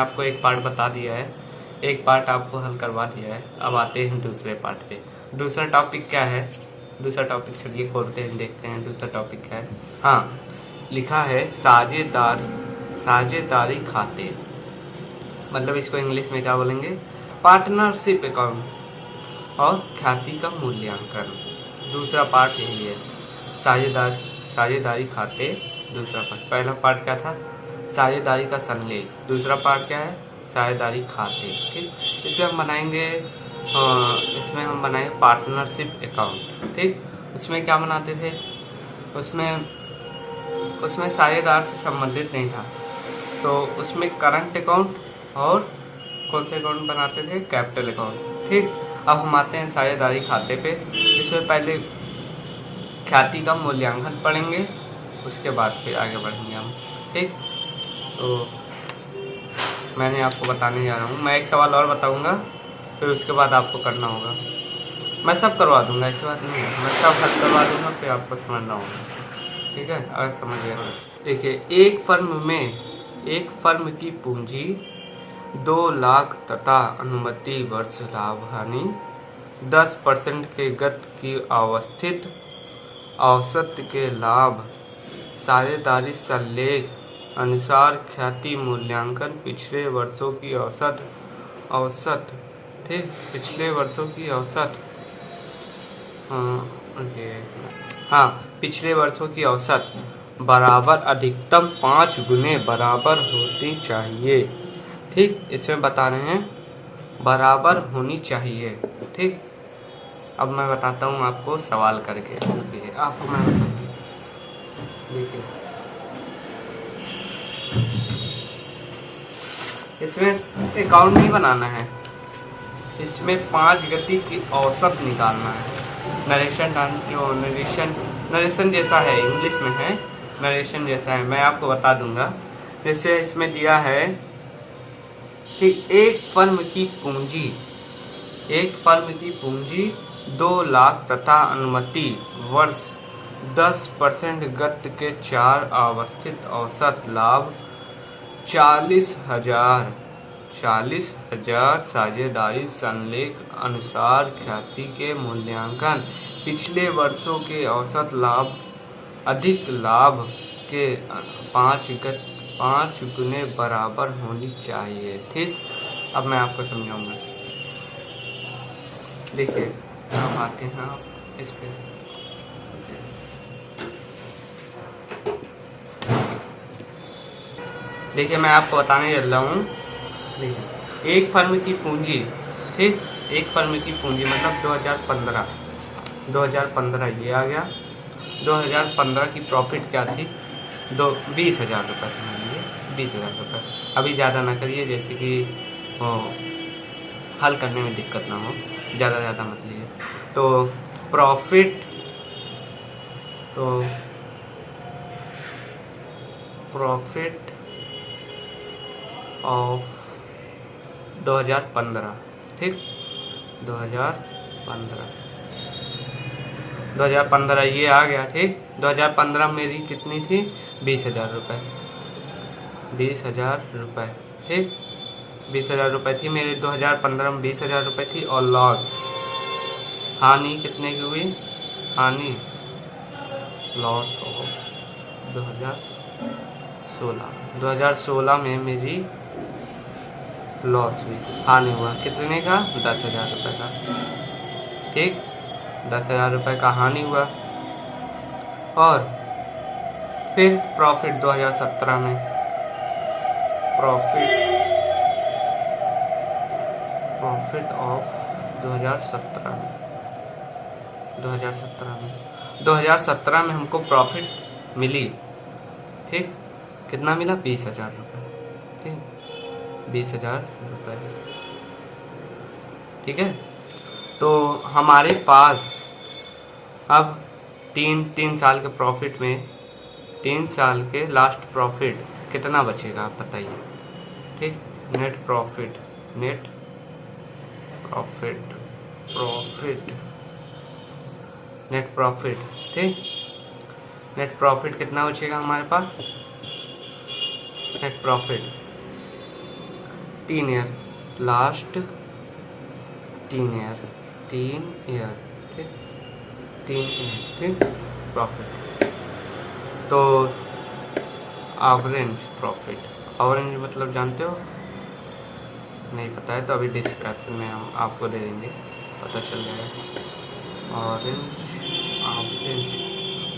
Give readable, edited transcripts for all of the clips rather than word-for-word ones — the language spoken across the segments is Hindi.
आपको एक पार्ट बता दिया है, एक पार्ट आपको हल करवा दिया है। अब आते हैं दूसरे पार्ट पे। दूसरा टॉपिक क्या है? दूसरा टॉपिक चलिए खोलते हैं, देखते हैं दूसरा टॉपिक क्या है। हाँ, लिखा है साझेदारी खाते, मतलब इसको इंग्लिश में क्या बोलेंगे? पार्टनरशिप अकाउंट और ख्याति का मूल्यांकन। दूसरा पार्ट यही है, साझेदारी खाते। दूसरा पार्ट, पहला पार्ट क्या था? साझेदारी का संलेख। दूसरा पार्ट क्या है? साझेदारी खाते। ठीक, इसमें हम बनाएंगे पार्टनरशिप अकाउंट। ठीक, उसमें क्या बनाते थे? उसमें साझेदार से संबंधित नहीं था, तो उसमें करंट अकाउंट और कौन से अकाउंट बनाते थे? Capital account. ठीक, अब हम आते हैं साझेदारी खाते पे। इसमें पहले ख्याति का मूल्यांकन पढ़ेंगे, उसके बाद फिर आगे बढ़ेंगे हम। ठीक, तो मैंने आपको बताने जा रहा हूँ, मैं एक सवाल और बताऊँगा, फिर उसके बाद आपको करना होगा। मैं सब करवा दूंगा, ऐसी बात नहीं है, मैं सब हल करवा दूंगा, फिर आपको समझना होगा। ठीक है, अगर समझ गए। देखिए, एक फर्म की पूंजी 2 लाख तथा अनुमति वर्ष लाभ हानि 10% के गत की अवस्थित औसत के लाभ साझेदारी संलेख अनुसार ख्याति मूल्यांकन पिछले वर्षों की औसत। ठीक, पिछले वर्षों की औसत, पिछले वर्षों की औसत बराबर अधिकतम 5 गुने बराबर होनी चाहिए। ठीक, इसमें बता रहे हैं बराबर होनी चाहिए। ठीक, अब मैं बताता हूँ आपको सवाल करके। आपको मैं देखिए, इसमें अकाउंट नहीं बनाना है, इसमें 5 गति की औसत निकालना है। नरेशन जैसा है, इंग्लिश में है, नरेशन जैसा है, मैं आपको बता दूंगा। जैसे इसमें दिया है कि एक फर्म की पूंजी 2 लाख तथा अनुमति वर्ष 10% गत के 4 अवस्थित औसत लाभ 40,000 साझेदारी संलेख अनुसार ख्याति के मूल्यांकन पिछले वर्षों के औसत लाभ अधिक लाभ के 5 गुने बराबर होनी चाहिए। ठीक, अब मैं आपको समझाऊंगा। देखिए, हम आते हैं इस पे। देखिए, मैं आपको बताने चल रहा हूँ। एक फर्म की पूंजी, ठीक, एक फर्म की पूंजी मतलब 2015 ये आ गया। 2015 की प्रॉफिट क्या थी? 20,000 रुपये, समझ लीजिए 20,000 रुपये। अभी ज़्यादा ना करिए, जैसे कि हल करने में दिक्कत ना हो, ज़्यादा मत लीजिए। तो प्रॉफिट ऑफ 2015, ठीक, 2015 ये आ गया। ठीक, 2015 मेरी कितनी थी? 20,000 रुपये, 20,000 रुपये। ठीक, 20,000 रुपये थी मेरी 2015 में, 20,000 रुपये थी। और लॉस, हानि कितने की हुई? हानि, लॉस ऑफ 2016 में मेरी लॉस हुई, हानि हुआ कितने का? 10,000 रुपये का। ठीक, 10,000 रुपये का हानि हुआ। और फिर प्रॉफिट 2017 में, प्रॉफिट ऑफ 2017 में हमको प्रॉफिट मिली। ठीक, कितना मिला? 20,000 रुपये। ठीक, 20,000 रुपये। ठीक है, तो हमारे पास अब तीन साल के प्रॉफिट में 3 साल के लास्ट प्रॉफिट कितना बचेगा आप बताइए। ठीक, नेट प्रॉफिट ठीक, नेट प्रॉफिट कितना बचेगा हमारे पास? Net profit 3 year, last 3 year, 3 year, ठीक, 3 ईयर, ठीक, प्रॉफिट। तो ऑरेंज प्रॉफिट, ऑरेंज मतलब जानते हो, नहीं पता है तो अभी डिस्क्रिप्शन में हम आपको दे देंगे, पता चल जाएगा। Orange, orange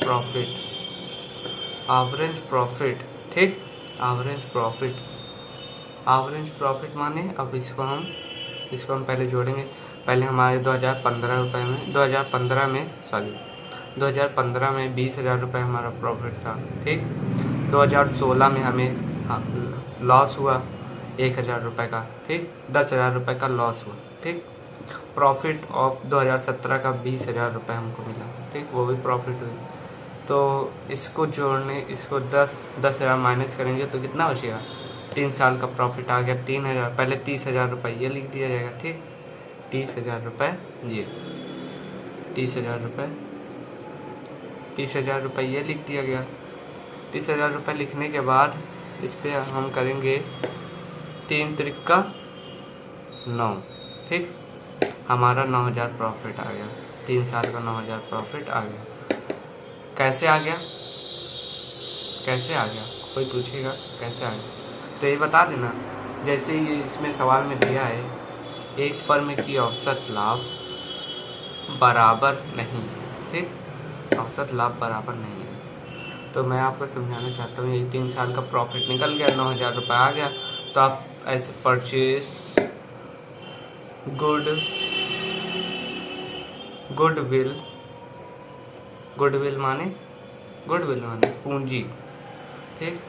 profit, orange profit, ठीक, ऑरेंज प्रॉफिट, ऑरेंज प्रॉफिट माने, अब इसको हम पहले जोड़ेंगे। पहले हमारे 2015 रुपये में 2015 में 20,000 रुपये हमारा प्रॉफिट था, ठीक। 2016 में हमें लॉस हुआ 1,000 रुपये का, ठीक, 10,000 रुपये का लॉस हुआ, ठीक। प्रॉफिट ऑफ 2017 का 20,000 रुपये हमको मिला, ठीक, वो भी प्रॉफिट हुई। तो इसको जोड़ने, इसको 10,000 माइनस करेंगे तो कितना बचेगा, 3 साल का प्रॉफिट आ गया 3,000। पहले 30,000 रुपये ये लिख दिया जाएगा, ठीक, 30,000 रुपये ये, 30,000 रुपये, 30,000 रुपये ये लिख दिया गया। 30,000 रुपये लिखने के बाद इस पर हम करेंगे 3 त्रिका 9, ठीक, हमारा 9,000 प्रॉफिट आ गया, 3 साल का 9,000 प्रॉफिट आ गया। कैसे आ गया, कैसे आ गया, कोई पूछेगा कैसे आ गया, तो ये बता देना। जैसे ये इसमें सवाल में दिया है, एक फर्म की औसत लाभ बराबर नहीं, ठीक, औसत लाभ बराबर नहीं है। तो मैं आपको समझाना चाहता हूँ, ये 3 साल का प्रॉफिट निकल गया, 9,000 रुपये आ गया, तो आप ऐसे परचेज गुडविल माने पूंजी, ठीक,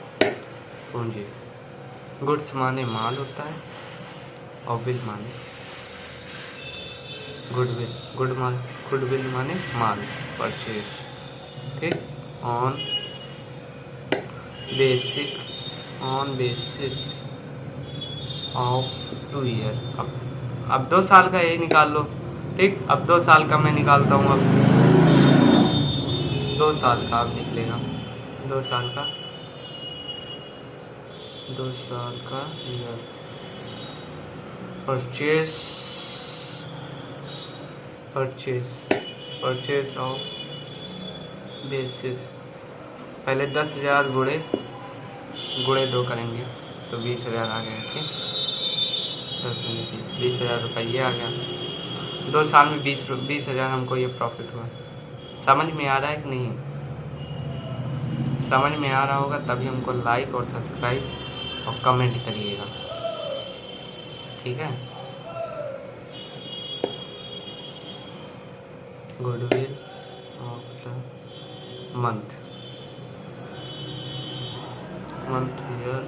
पूंजी, गुड्स माने माल होता है, और विल माने गुडविल माने माल, परचेज, ठीक, ऑन बेसिस ऑफ 2 ईयर। अब 2 साल का यही निकाल लो, ठीक, अब 2 साल का मैं निकालता हूँ, अब 2 साल का अब निकलेगा, 2 साल का ईयर, परचेज ऑफ बेसिस, पहले 10,000 गुणे 2 करेंगे तो 20,000 आ गया, ठीक, 20,000 रुपये ये आ गया। 2 साल में 20,000 हमको ये प्रॉफिट हुआ। समझ में आ रहा है कि नहीं, समझ में आ रहा होगा तभी हमको लाइक और सब्सक्राइब और कमेंट करिएगा, ठीक है। Goodwill of the month year